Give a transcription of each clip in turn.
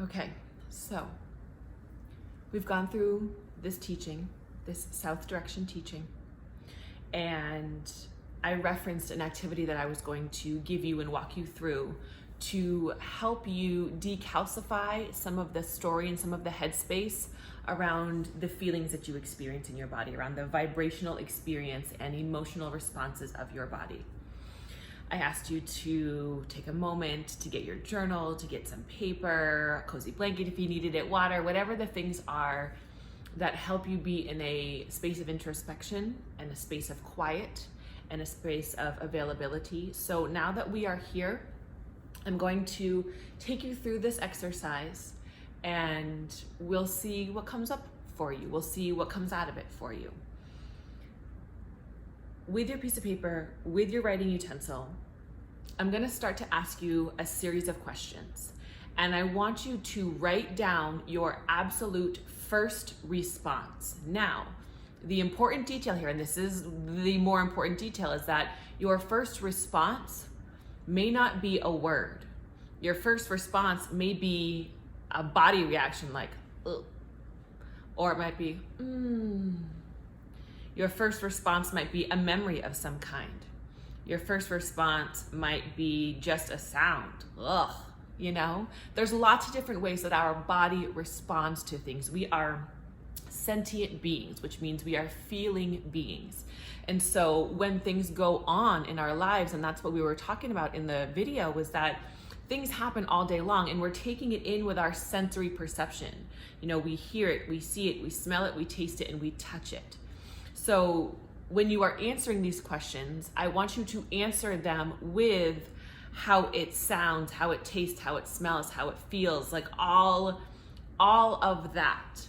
Okay, so we've gone through this teaching, this South Direction teaching, and I referenced an activity that I was going to give you and walk you through to help you decalcify some of the story and some of the headspace around the feelings that you experience in your body, around the vibrational experience and emotional responses of your body. I asked you to take a moment to get your journal, to get some paper, a cozy blanket if you needed it, water, whatever the things are that help you be in a space of introspection and a space of quiet and a space of availability. So now that we are here, I'm going to take you through this exercise and we'll see what comes up for you. We'll see what comes out of it for you. With your piece of paper, with your writing utensil, I'm going to start to ask you a series of questions. And I want you to write down your absolute first response. Now, the important detail here, and this is the more important detail, is that your first response may not be a word. Your first response may be a body reaction like, ugh. Or it might be, Your first response might be a memory of some kind. Your first response might be just a sound, ugh, There's lots of different ways that our body responds to things. We are sentient beings, which means we are feeling beings. And so when things go on in our lives, and that's what we were talking about in the video, was that things happen all day long and we're taking it in with our sensory perception. We hear it, we see it, we smell it, we taste it, and we touch it. So when you are answering these questions, I want you to answer them with how it sounds, how it tastes, how it smells, how it feels, like all of that.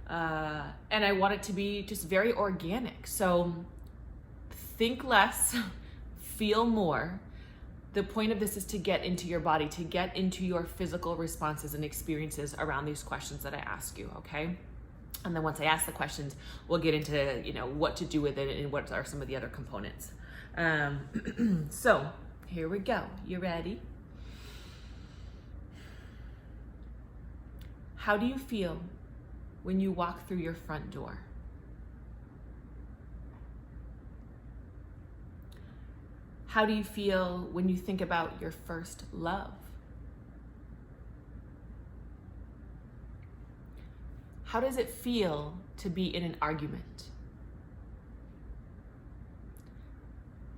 And I want it to be just very organic. So think less, feel more. The point of this is to get into your body, to get into your physical responses and experiences around these questions that I ask you, okay? And then once I ask the questions, we'll get into, what to do with it and what are some of the other components. So here we go. You ready? How do you feel when you walk through your front door? How do you feel when you think about your first love? How does it feel to be in an argument?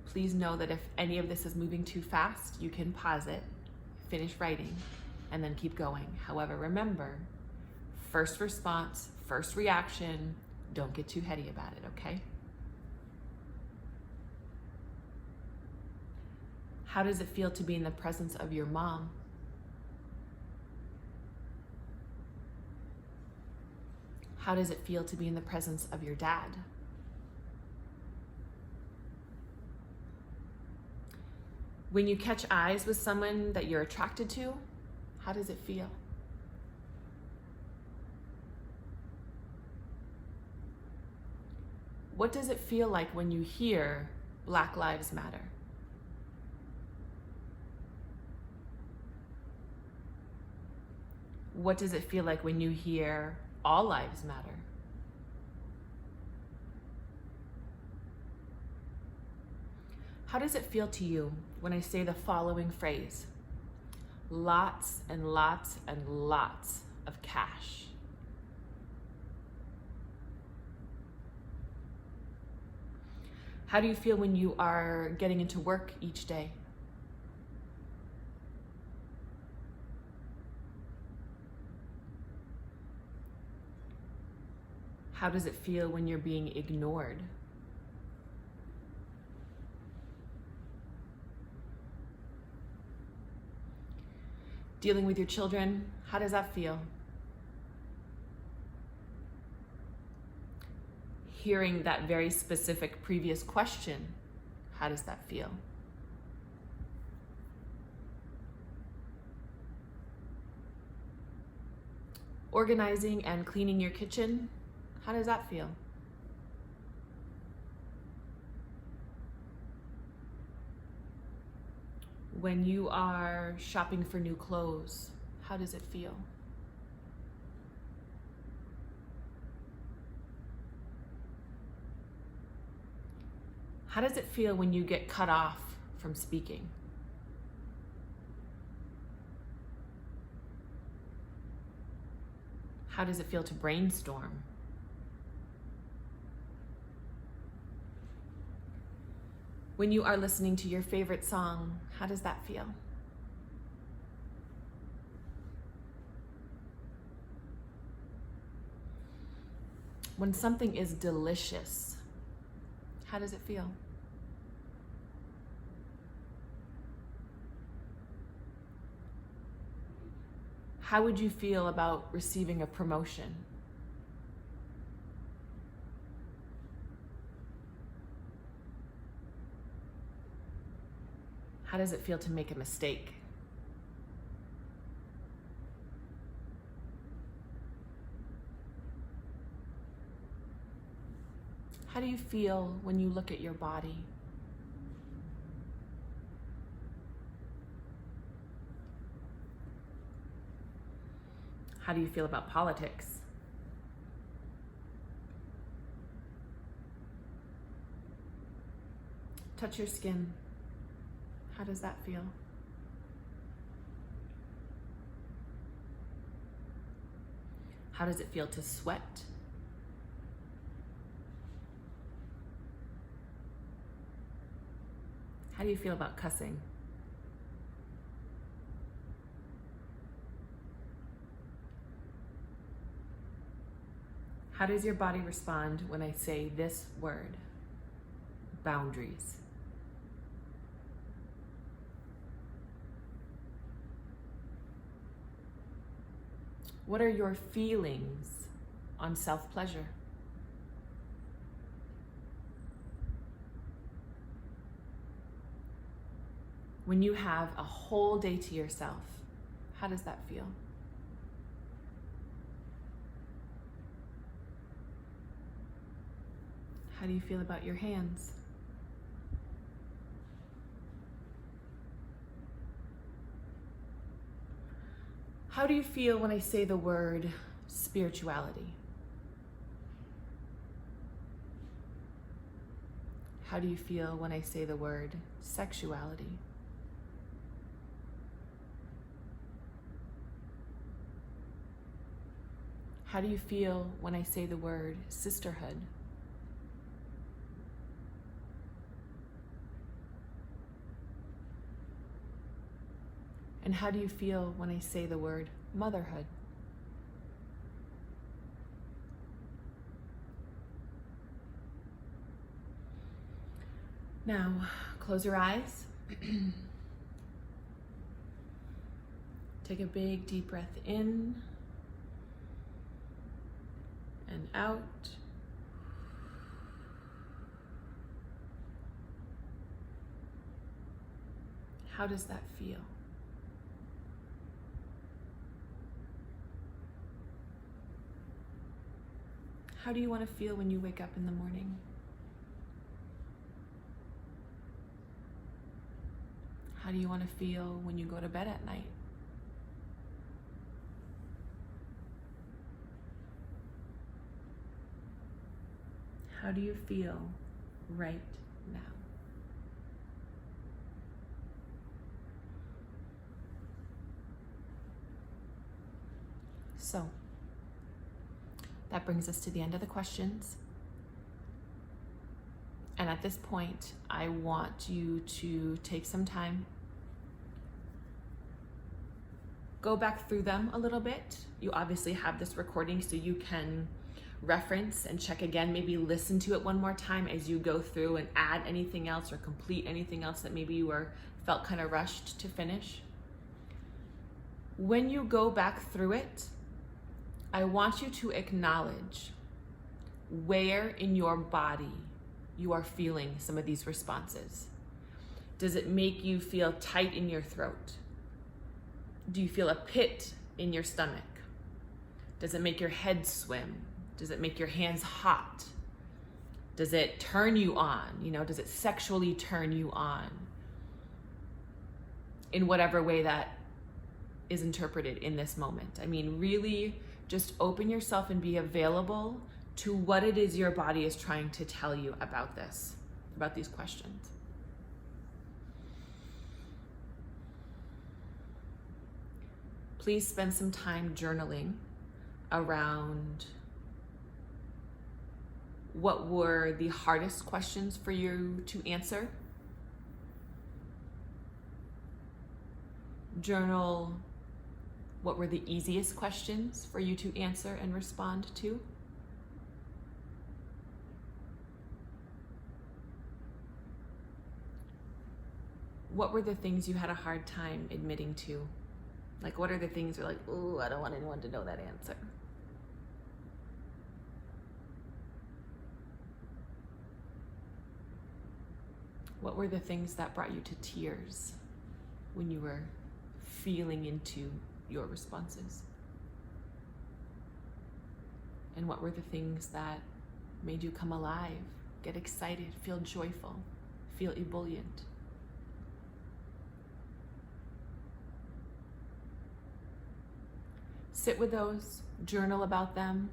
Please know that if any of this is moving too fast, you can pause it, finish writing, and then keep going. However, remember, first response, first reaction, don't get too heady about it, okay? How does it feel to be in the presence of your mom? How does it feel to be in the presence of your dad? When you catch eyes with someone that you're attracted to, how does it feel? What does it feel like when you hear Black Lives Matter? What does it feel like when you hear All Lives Matter? How does it feel to you when I say the following phrase? Lots and lots and lots of cash. How do you feel when you are getting into work each day? How does it feel when you're being ignored? Dealing with your children, how does that feel? Hearing that very specific previous question, how does that feel? Organizing and cleaning your kitchen, how does that feel? When you are shopping for new clothes, how does it feel? How does it feel when you get cut off from speaking? How does it feel to brainstorm? When you are listening to your favorite song, how does that feel? When something is delicious, how does it feel? How would you feel about receiving a promotion? How does it feel to make a mistake? How do you feel when you look at your body? How do you feel about politics? Touch your skin. How does that feel? How does it feel to sweat? How do you feel about cussing? How does your body respond when I say this word? Boundaries. What are your feelings on self-pleasure? When you have a whole day to yourself, how does that feel? How do you feel about your hands? How do you feel when I say the word spirituality? How do you feel when I say the word sexuality? How do you feel when I say the word sisterhood? And how do you feel when I say the word motherhood? Now, close your eyes. Take a big deep breath in and out. How does that feel? How do you want to feel when you wake up in the morning? How do you want to feel when you go to bed at night? How do you feel right now? So, that brings us to the end of the questions. And at this point, I want you to take some time, go back through them a little bit. You obviously have this recording so you can reference and check again, maybe listen to it one more time as you go through and add anything else or complete anything else that maybe you felt kind of rushed to finish. When you go back through it, I want you to acknowledge where in your body you are feeling some of these responses. Does it make you feel tight in your throat? Do you feel a pit in your stomach? Does it make your head swim? Does it make your hands hot? Does it turn you on? Does it sexually turn you on? in whatever way that is interpreted in this moment. I mean, really just open yourself and be available to what it is your body is trying to tell you about this, about these questions. Please spend some time journaling around what were the hardest questions for you to answer. Journal what were the easiest questions for you to answer and respond to. What were the things you had a hard time admitting to? Like, what are the things you're like, oh, I don't want anyone to know that answer? What were the things that brought you to tears when you were feeling into your responses? And what were the things that made you come alive, get excited, feel joyful, feel ebullient? Sit with those, journal about them,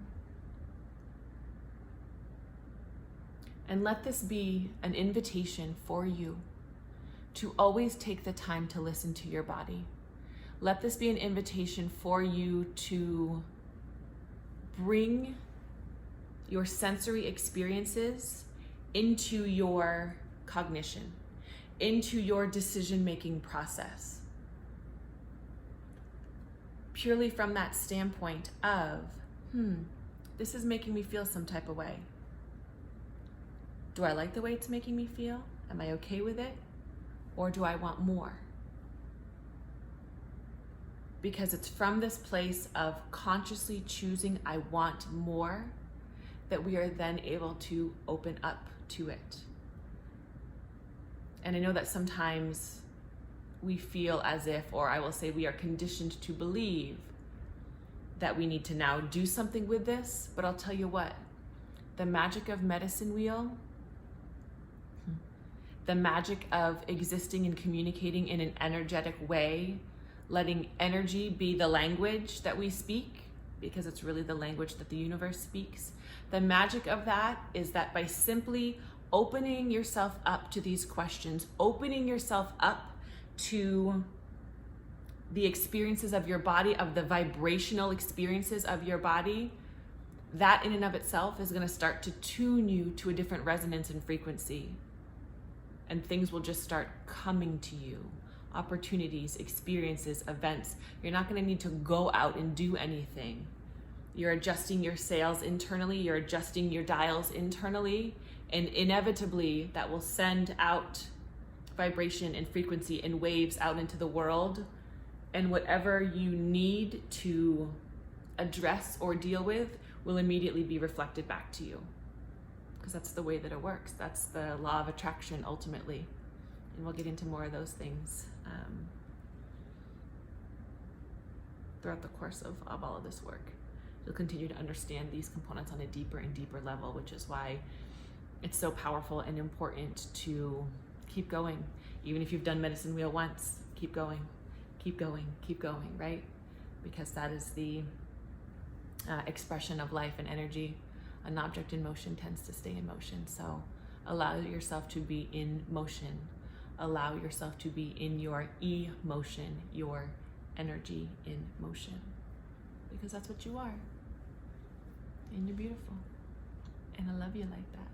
and let this be an invitation for you to always take the time to listen to your body. Let this be an invitation for you to bring your sensory experiences into your cognition, into your decision-making process. Purely from that standpoint of, this is making me feel some type of way. Do I like the way it's making me feel? Am I okay with it? Or do I want more? Because it's from this place of consciously choosing I want more that we are then able to open up to it. And I know that sometimes we feel as if, or I will say we are conditioned to believe that we need to now do something with this, but I'll tell you what, the magic of medicine wheel, the magic of existing and communicating in an energetic way, letting energy be the language that we speak, because it's really the language that the universe speaks. The magic of that is that by simply opening yourself up to these questions, opening yourself up to the experiences of your body, of the vibrational experiences of your body, that in and of itself is going to start to tune you to a different resonance and frequency. And things will just start coming to you. Opportunities, experiences, events. You're not going to need to go out and do anything. You're adjusting your sails internally, you're adjusting your dials internally, and inevitably that will send out vibration and frequency and waves out into the world. And whatever you need to address or deal with will immediately be reflected back to you. Because that's the way that it works. That's the law of attraction ultimately. And we'll get into more of those things throughout the course of all of this work. You'll continue to understand these components on a deeper and deeper level, which is why it's so powerful and important to keep going. Even if you've done medicine wheel once, keep going, keep going, keep going, right? Because that is the expression of life and energy. An object in motion tends to stay in motion. So allow yourself to be in motion. Allow yourself to be in your emotion, your energy in motion. Because that's what you are. And you're beautiful. And I love you like that.